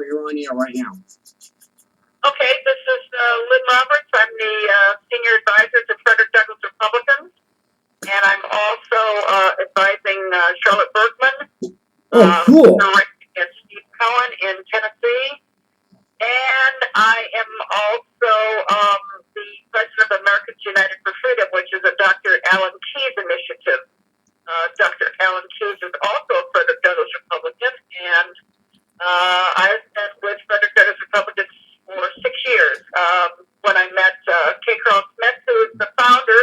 You're on the air right now. Okay, this is Lynne Roberts. I'm the senior advisor to Frederick Douglass Republicans, and I'm also advising Charlotte Bergmann. Cool. And Steve Cohen in Tennessee, and I am also the president of Americans United for Freedom, which is a Dr. Alan Keyes initiative. Dr. Alan Keyes is also a Frederick Douglass Republican, and I've been with Frederick Douglass Republicans for 6 years. When I met K. Carl Smith, who is the founder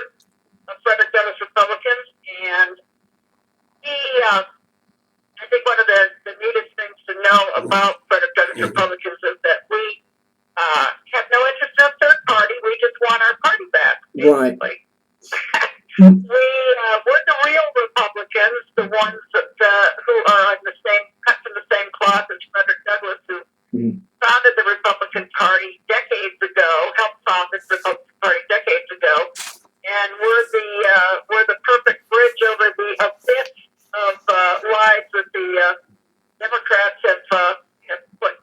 of Frederick Douglass Republicans, and he, I think one of the neatest things to know about Frederick Douglass Republicans is that we have no interest in a third party. We just want our party back, basically. Right. We're the real Republicans, the ones that, who are cut from the same cloth as Frederick Douglass, who founded the Republican Party decades ago, helped found the Republican Party decades ago, and we're the perfect bridge over the abyss of lies that the Democrats have put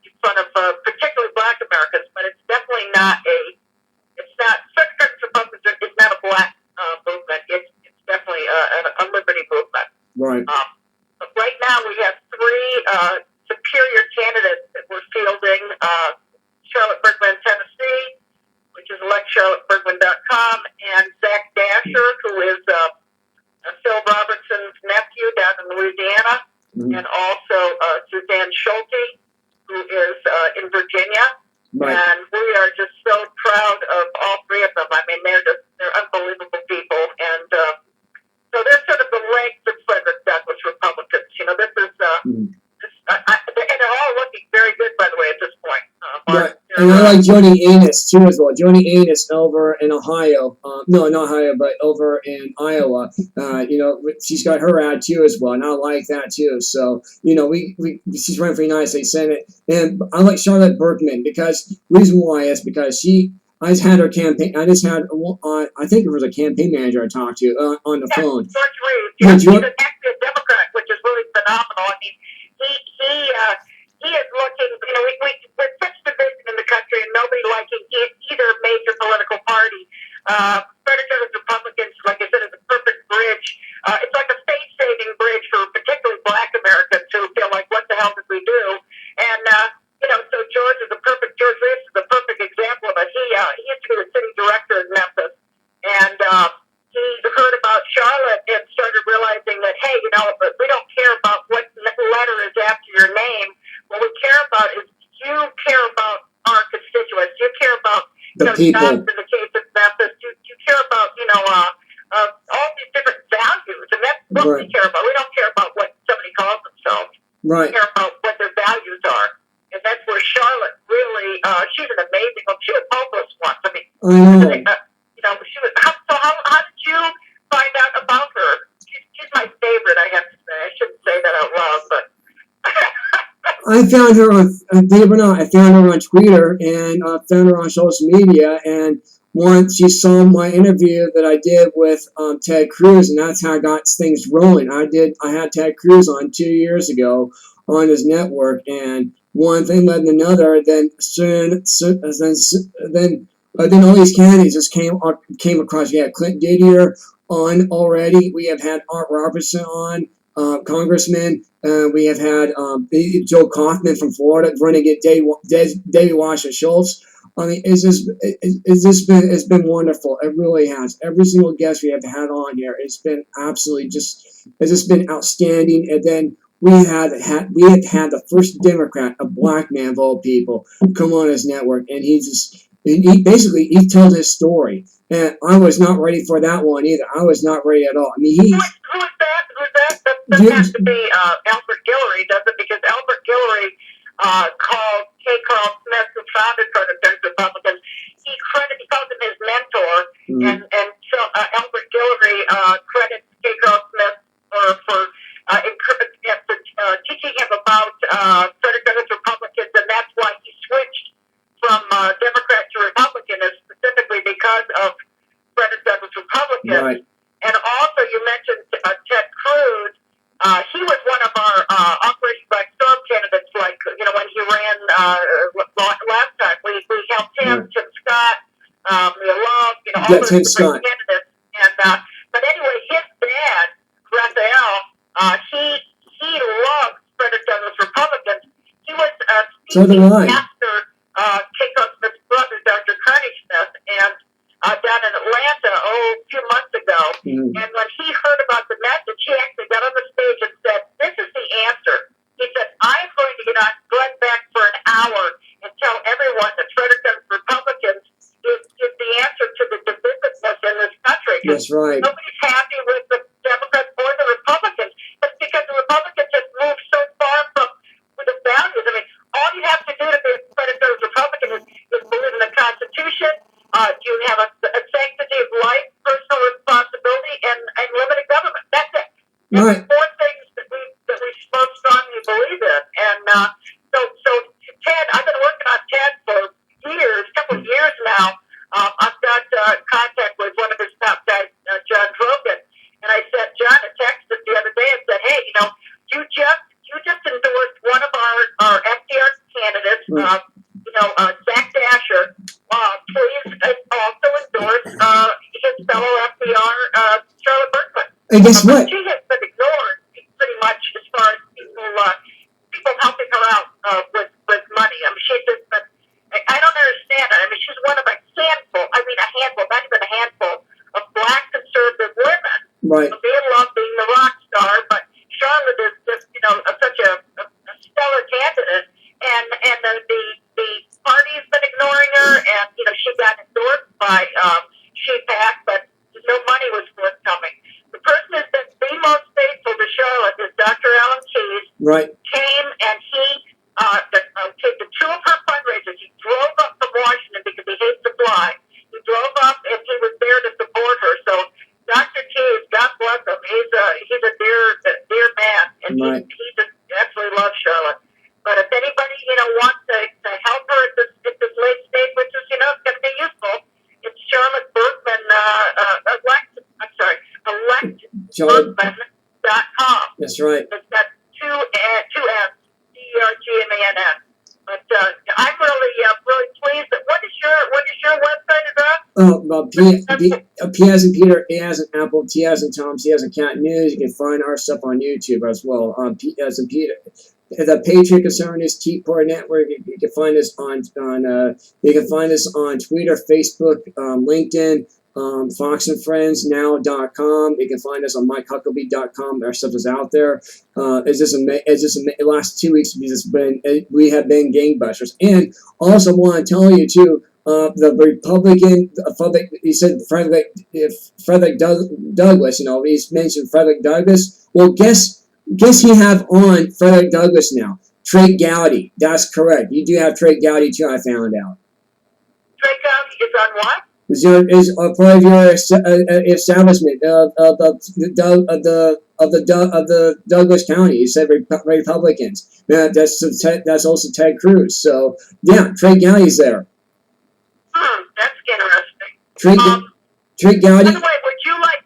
in front of particularly Black Americans, but it's definitely not Frederick Douglass Republicans is not a Black movement. It's definitely a liberty movement. Right. But right now we have three superior candidates that we're fielding. Charlotte Bergmann, Tennessee, which is electcharlottebergmann.com, and Zach Dasher, who is Phil Robertson's nephew down in Louisiana, and also Suzanne Schulte, who is in Virginia. Right. And we are just so proud of all three of them. I mean, they're unbelievable people, and so they're sort of the legs of Frederick Douglass Republicans. You know, this is and they're all looking very good, by the way, at this point. Right. And I like Joni Anus too as well. Joni Anus over in Ohio. No, not Ohio, but over in Iowa. She's got her ad too as well, and I like that too. So, she's running for the United States Senate. And I like Charlotte Bergmann because reason why is because I just had her campaign. I just had, I think it was a campaign manager I talked to on the phone. George Reeves. He's actually a Democrat, which is really phenomenal. I mean, he is looking, we're such division in the country and nobody liking either major political party. Frederick Douglass Republicans, like I said, is a perfect bridge. It's like a face-saving bridge for particularly Black Americans who feel like, what the hell did we do? And, so George Reeves is a perfect example of it. He used to be the city director in Memphis, and he heard about Charlotte and started realizing that, hey, we don't care about what letter is after your name. What we care about is you care about our constituents. You care about the people. Jobs in the case of Memphis. You care about all these different values, and that's what we care about. We don't care about what somebody calls themselves. Right. We care about what their values are, and that's where Charlotte really. She's an amazing one. She was homeless once. I mean, she was. So how did you find out about her? She's my favorite. I have to say. I shouldn't say that out loud, but. I found her I found her on Twitter and found her on social media, and once she saw my interview that I did with Ted Cruz, and that's how I got things rolling. I had Ted Cruz on 2 years ago on his network, and one thing led to another. Then then all these candidates just came across. We had Clint Didier on already. We have had Art Robertson on. Congressman. We have had Joe Kaufman from Florida running at Davy Washington Schultz. I mean, it's been wonderful. It really has. Every single guest we have had on here, it's been absolutely it's just been outstanding. And then we have had the first Democrat, a Black man of all people, come on his network, and he told his story. And I was not ready for that one either. I was not ready at all. I mean, Who is that? That has to be Albert Guillory, does it? Because Albert Guillory called K. Carl Smith, who founded Frederick Douglass Republicans. He calls him his mentor, and so Albert Guillory credits K. Carl Smith for teaching him about Frederick Douglass Republicans, and that's why he switched from Democrat to Republican, is specifically because of Frederick Douglass Republicans. Right. And also, you mentioned Ted Cruz. He was one of our Operation Black Storm candidates, when he ran last time. We helped him, Tim Scott, Love, all those Tim different Scott. candidates. And but anyway, his dad, Raphael, he loved Frederick Douglass Republicans. He was So do speaking I. after Keiko Smith's brother, Dr. Carney Smith, and down in Atlanta, a few months ago. Mm-hmm. And when he heard about the message, he actually got on the stage and said, "This is the answer." He said, "I'm going to get on Glenn Beck for an hour and tell everyone that Frederick Douglass Republicans is the answer to the divisiveness in this country." That's right. Nobody's happy with the Democrats or the Republicans. That's because the Republicans have moved so far from the values. I mean, all you have to do to be a Frederick Douglass Republican is believe in the Constitution. You have a sanctity of life, personal responsibility, and limited government. That's it. That's Right. four things that we most strongly believe in. And so Ted, I've been working on Ted for years, a couple of years now. I've got contact with one of his top guys, John Drogan, and I sent John a text the other day and said, "Hey, you just endorsed one of our FDR candidates, Zach Dasher. Please also endorse his fellow FDR, Charlotte Bergmann." And guess what? She has been ignored pretty much as far as people helping her out with money. I mean, she's just been. I don't understand it. I mean, she's one of a handful, not even a handful, of black conservative women. Right. Being loved, being the rock star, but Charlotte is just, such a stellar candidate, and the party's been ignoring her, and she got endorsed by ShePAC, but no money was forthcoming. The person who's been the most faithful to Charlotte is Dr. Alan Keyes. Right. Came and he took the two of her fundraisers. He drove up from Washington because he hates to fly. He drove up and he was there to support her. So Dr. Keyes, God bless him. He's a dear man, and Right. he just absolutely loves Charlotte. But if anybody wants to help her at this late stage, which is it's going to be useful, it's Charlotte Bergmann electbergmann.com. That's right. It's got two N's, Bergmann. But I'm really pleased. What is your website address? P as in Peter, A as in Apple, T as in Tom, C as in Cat News. You can find our stuff on YouTube as well. P as in Peter. The Patriot Conservatives Tea Party Network. You can find us on Twitter, Facebook, LinkedIn, FoxandFriendsNow.com. You can find us on MikeHuckabee.com. Our stuff is out there. The last 2 weeks we have been gangbusters. And also want to tell you too, the Republican, he said Frederick Douglass. He's mentioned Frederick Douglass. Well, guess he have on Frederick Douglass now. Trey Gowdy. That's correct. You do have Trey Gowdy too. I found out. Trey Gowdy is on what? Is a part of your establishment of the Douglas County. You said Republicans. That's also Ted Cruz. So yeah, Trey Gowdy's there. That's interesting. Trey Gowdy. By the way, would you like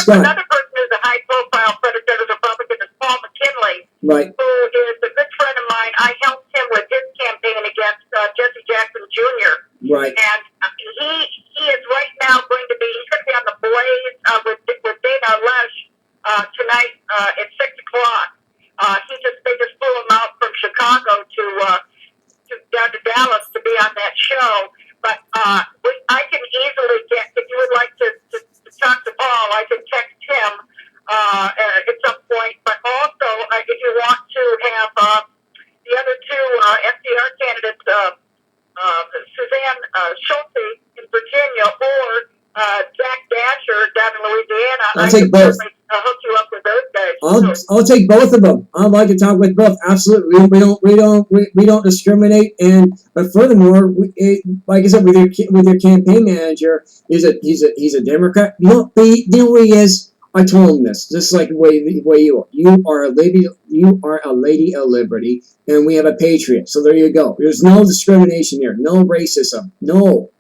another person who's a high-profile Frederick Douglass Republican is Paul McKinley, right? Who is a good friend of mine. I helped him with his campaign against Jesse Jackson Jr. Right. And he is right now going to be on the Blaze with Dana Lesh tonight at 6 o'clock. They just flew him out from Chicago to down to Dallas to be on that show. But I can easily get, if you would like to talk to Paul, I can text him at some point. But also, if you want to have the other two FDR candidates, Suzanne Schulte in Virginia or Zach Dasher down in Louisiana, I'll take both. Hook you up with those guys. I'll take both of them. I'd like to talk with both. Absolutely, we don't discriminate. But furthermore, like I said, with your campaign manager, he's a Democrat. You know who he is. I told him this, just like the way you are. You are a lady of liberty, and we have a patriot. So there you go. There's no discrimination here. No racism. No.